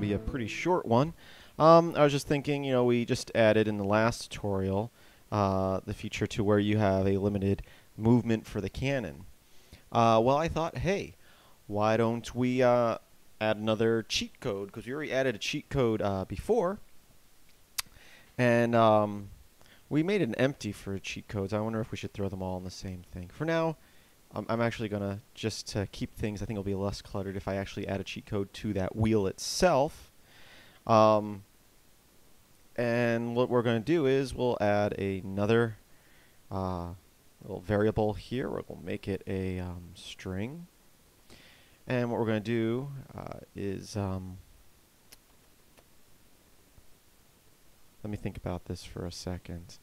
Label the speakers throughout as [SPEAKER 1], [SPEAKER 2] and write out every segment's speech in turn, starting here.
[SPEAKER 1] be a pretty short one. I was just thinking, we just added in the last tutorial the feature to where you have a limited movement for the cannon. Well, I thought, hey, why don't we add another cheat code? Because we already added a cheat code before, and we made an empty for cheat codes. I wonder if we should throw them all in the same thing. For now, I'm actually going to, just to keep things, I think it'll be less cluttered if I actually add a cheat code to that wheel itself. And what we're going to do is we'll add another little variable here. We'll make it a string. And what we're going to do is, let me think about this for a second.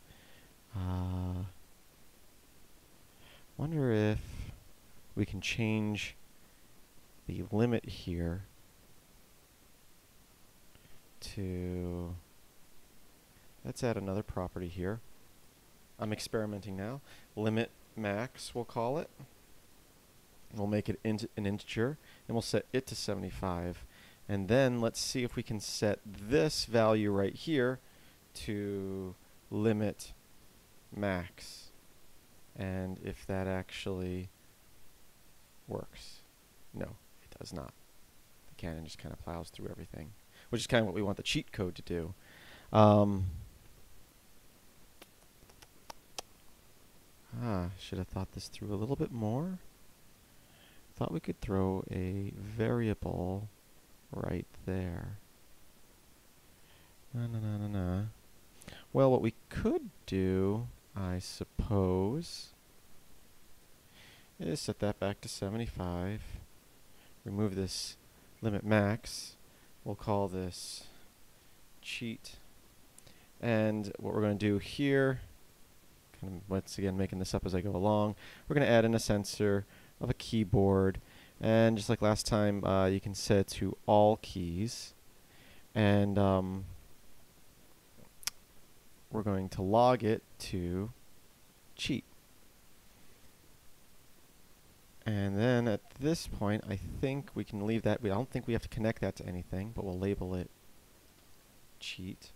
[SPEAKER 1] Wonder if we can change the limit here to, let's add another property here. I'm experimenting now. Limit max, we'll call it. We'll make it an integer, and we'll set it to 75. And then let's see if we can set this value right here to limit max, and if that actually works. No, it does not. The cannon just kind of plows through everything, which is kind of what we want the cheat code to do. Should have thought this through a little bit more. Thought we could throw a variable right there. Well, what we could do, I suppose, is set that back to 75. Remove this limit max. We'll call this cheat. And what we're going to do here, kind of once again making this up as I go along, we're going to add in a sensor of a keyboard. And just like last time, you can set it to all keys. And we're going to log it to cheat. And then at this point, I think we can leave that. I don't think we have to connect that to anything, but we'll label it cheat.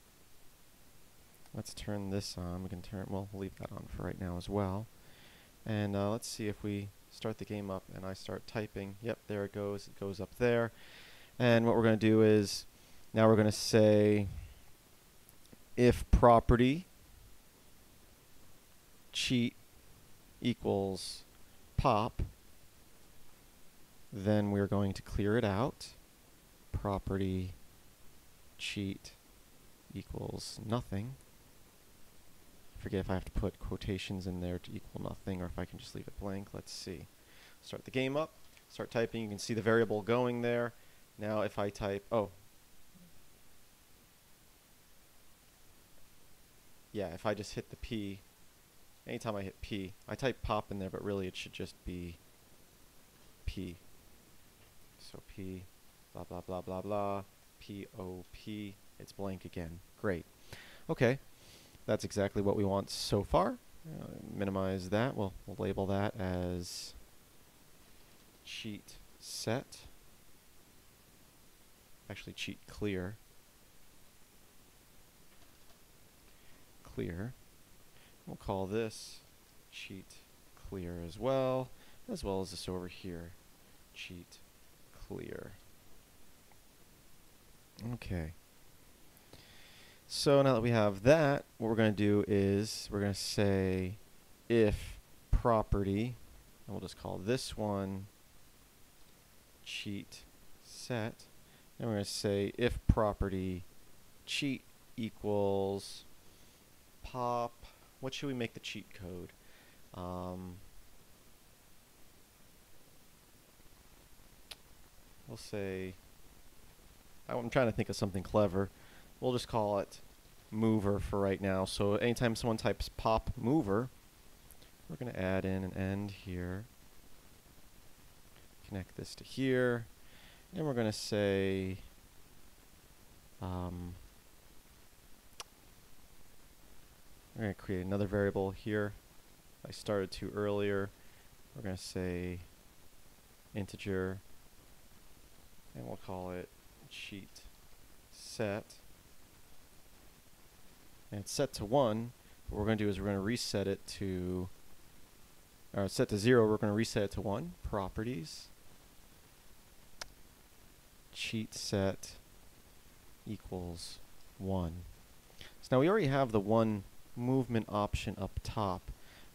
[SPEAKER 1] Let's turn this on. We can we'll leave that on for right now as well. And let's see if we start the game up and I start typing. Yep, there it goes. It goes up there. And what we're going to do is, now we're going to say if property cheat equals pop, then we're going to clear it out. Property cheat equals nothing. I forget if I have to put quotations in there to equal nothing or if I can just leave it blank. Let's see. Start the game up, start typing. You can see the variable going there. Now if I type, yeah, if I just hit the P, anytime I hit P, I type pop in there, but really it should just be P. So P, blah, blah, blah, blah, blah, P-O-P, it's blank again. Great. Okay, that's exactly what we want so far. Minimize that. We'll label that as cheat set. Actually, cheat clear. Clear. We'll call this cheat clear as well as this over here, cheat clear. Okay. So now that we have that, what we're going to do is we're going to say if property, and we'll just call this one cheat set, and we're going to say if property cheat equals pop. What should we make the cheat code? We'll say, I'm trying to think of something clever. We'll just call it mover for right now. So anytime someone types pop mover, we're going to add in an end here. Connect this to here. And we're going to say we're going to create another variable here. I started to earlier. We're going to say integer, and we'll call it cheat set, and it's set to 1. What we're going to do is we're going to reset it to, or set to 0, we're going to reset it to 1. Properties, cheat set equals 1. So now we already have the 1 movement option up top,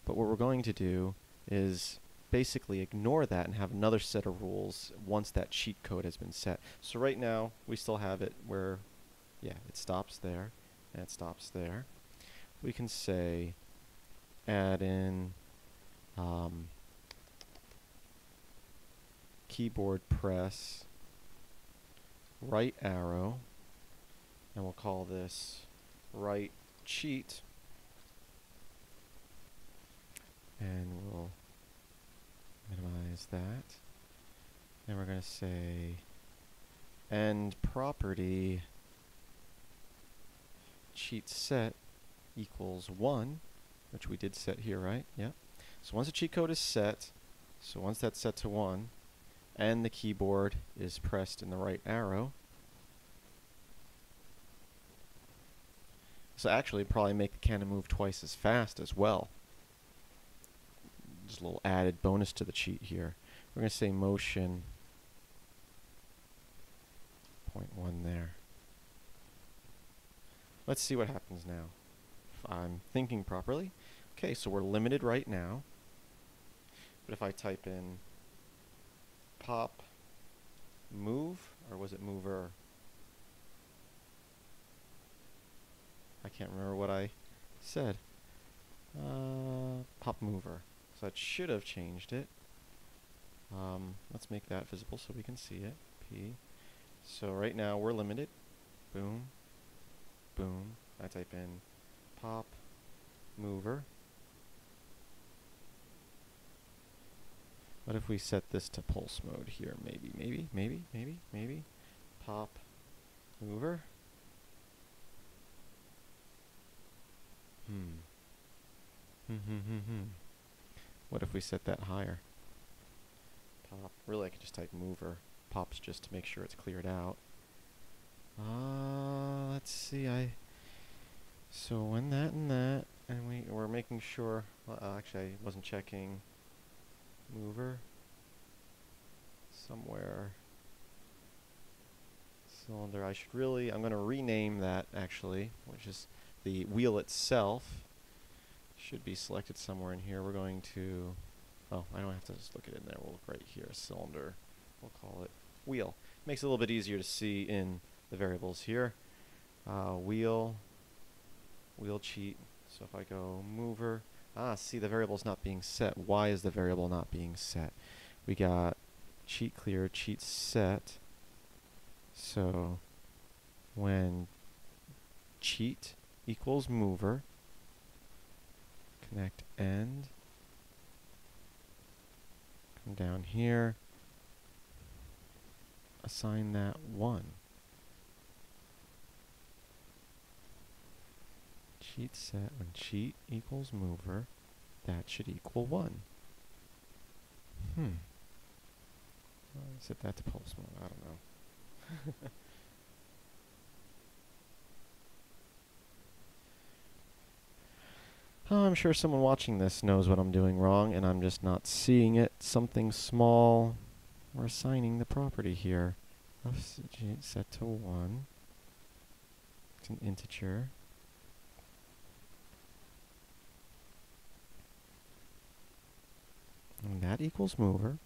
[SPEAKER 1] but what we're going to do is basically ignore that and have another set of rules once that cheat code has been set. So right now we still have it where, yeah, it stops there and it stops there. We can say add in keyboard press right arrow, and we'll call this right cheat, and we'll minimize that, and we're going to say end property cheat set equals 1, which we did set here, right? Yeah. So once the cheat code is set, so once that's set to 1 and the keyboard is pressed in the right arrow, so actually probably make the cannon move twice as fast as well. Just a little added bonus to the cheat here. We're going to say motion 0.1 there. Let's see what happens now. If I'm thinking properly. Okay, so we're limited right now. But if I type in pop move, or was it mover? I can't remember what I said. Pop mover. So that should have changed it. Let's make that visible so we can see it. P. So right now we're limited. Boom. Boom. I type in pop mover. What if we set this to pulse mode here? Maybe. Pop mover. What if we set that higher? Pop. Really, I could just type mover. Pop's just to make sure it's cleared out. Let's see. So when that and that, and we're making sure. Actually, I wasn't checking. Mover. Somewhere. Cylinder. I should really. I'm going to rename that actually, which is the wheel itself. Should be selected somewhere in here. We're going to. Oh, I don't have to just look it in there. We'll look right here. Cylinder. We'll call it wheel. Makes it a little bit easier to see in the variables here. Wheel cheat. So if I go mover, see the variable's not being set. Why is the variable not being set? We got cheat clear, cheat set. So when cheat equals mover, connect end, come down here, assign that 1. Cheat set when cheat equals mover, that should equal 1. Set that to pulse mode. I don't know. Oh, I'm sure someone watching this knows what I'm doing wrong, and I'm just not seeing it. Something small. We're assigning the property here. Set to 1. It's an integer. And that equals mover,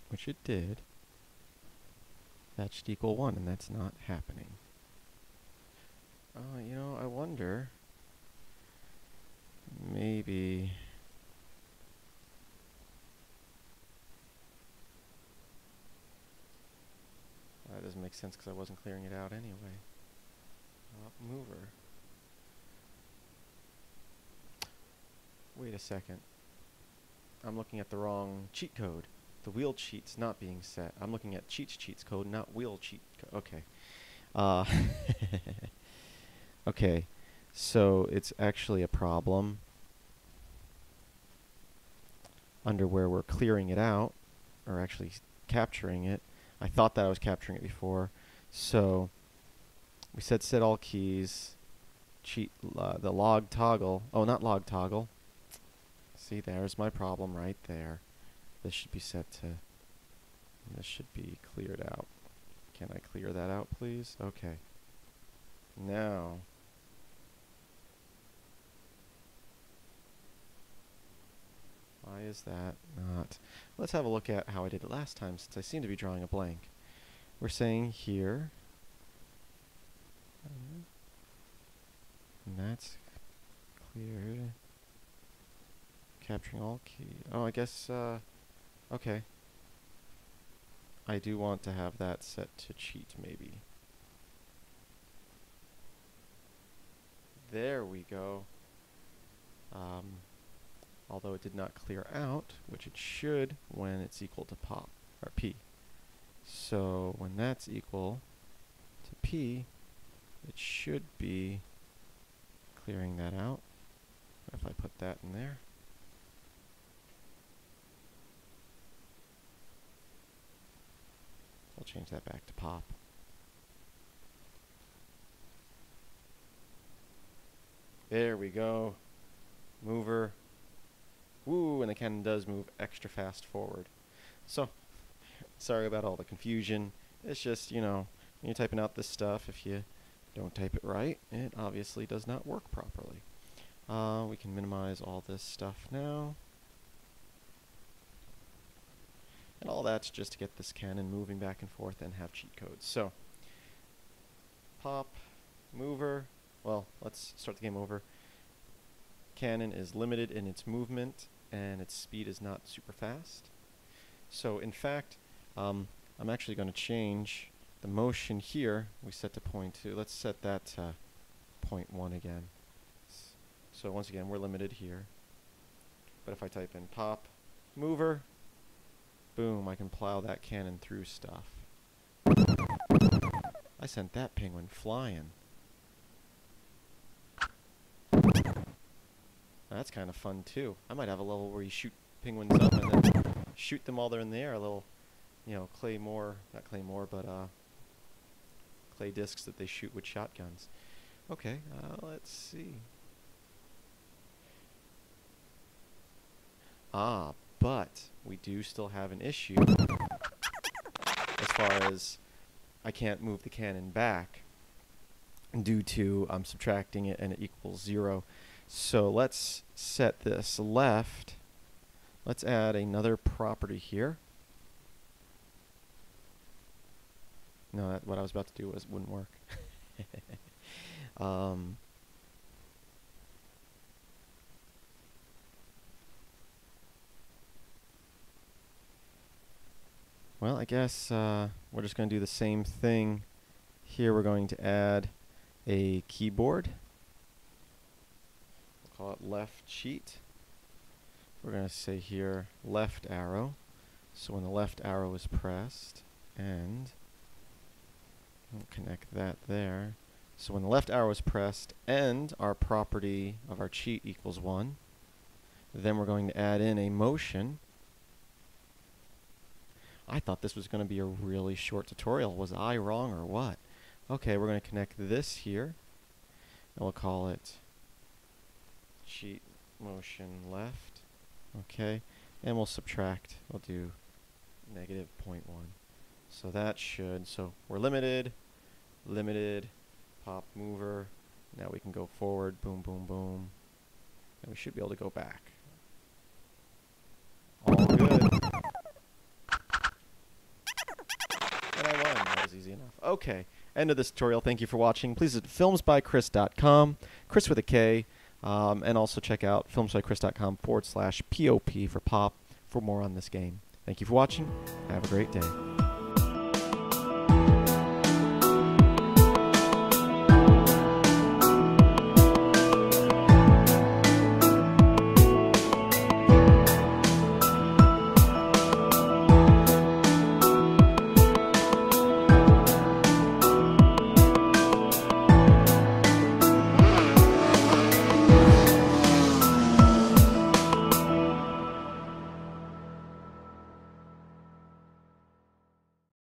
[SPEAKER 1] which it did. That should equal 1, and that's not happening. You know, I wonder, maybe that doesn't make sense because I wasn't clearing it out anyway. Mover. Wait a second. I'm looking at the wrong cheat code. The wheel cheat's not being set. I'm looking at cheats code, not wheel cheat code. Okay. Okay. So it's actually a problem under where we're clearing it out, or actually capturing it. I thought that I was capturing it before. So we said set all keys. Cheat the log toggle. Oh, not log toggle. See, there's my problem right there. This should be set to. This should be cleared out. Can I clear that out, please? Okay. Now. Why is that not? Let's have a look at how I did it last time, since I seem to be drawing a blank. We're saying here. And that's cleared. Capturing all key. Oh, I guess, okay. I do want to have that set to cheat, maybe. There we go. Although it did not clear out, which it should when it's equal to pop, or P. So when that's equal to P, it should be clearing that out. If I put that in there. I'll change that back to pop. There we go. Mover. Woo, and the cannon does move extra fast forward. So, sorry about all the confusion. It's just, you know, when you're typing out this stuff, if you don't type it right, it obviously does not work properly. We can minimize all this stuff now. And all that's just to get this cannon moving back and forth and have cheat codes. So, pop, mover. Well, let's start the game over. Cannon is limited in its movement, and its speed is not super fast. So, in fact, I'm actually going to change the motion here. We set to 0.2. Let's set that to 0.1 again. So, once again, we're limited here. But if I type in pop, mover, boom, I can plow that cannon through stuff. I sent that penguin flying. That's kind of fun too. I might have a level where you shoot penguins up and then shoot them while they're in the air. A little, you know, not claymore, but clay discs that they shoot with shotguns. Okay, let's see. But we do still have an issue as far as I can't move the cannon back due to I'm subtracting it and it equals 0. So let's set this left. Let's add another property here. No, what I was about to do wouldn't work. Well, I guess we're just going to do the same thing. Here we're going to add a keyboard. We'll call it left cheat. We're going to say here left arrow. So when the left arrow is pressed, and we'll connect that there. So when the left arrow is pressed and our property of our cheat equals 1, then we're going to add in a motion. I thought this was going to be a really short tutorial. Was I wrong or what? Okay, we're going to connect this here, and we'll call it cheat motion left. Okay, and we'll subtract. We'll do negative 0.1. So that should, so we're limited, pop mover. Now we can go forward, boom, boom, boom. And we should be able to go back. All good. And I won. That was easy enough. Okay, end of this tutorial. Thank you for watching. Please visit filmsbykris.com, Kris with a K, and also check out filmsbykris.com/POP for pop for more on this game. Thank you for watching. Have a great day.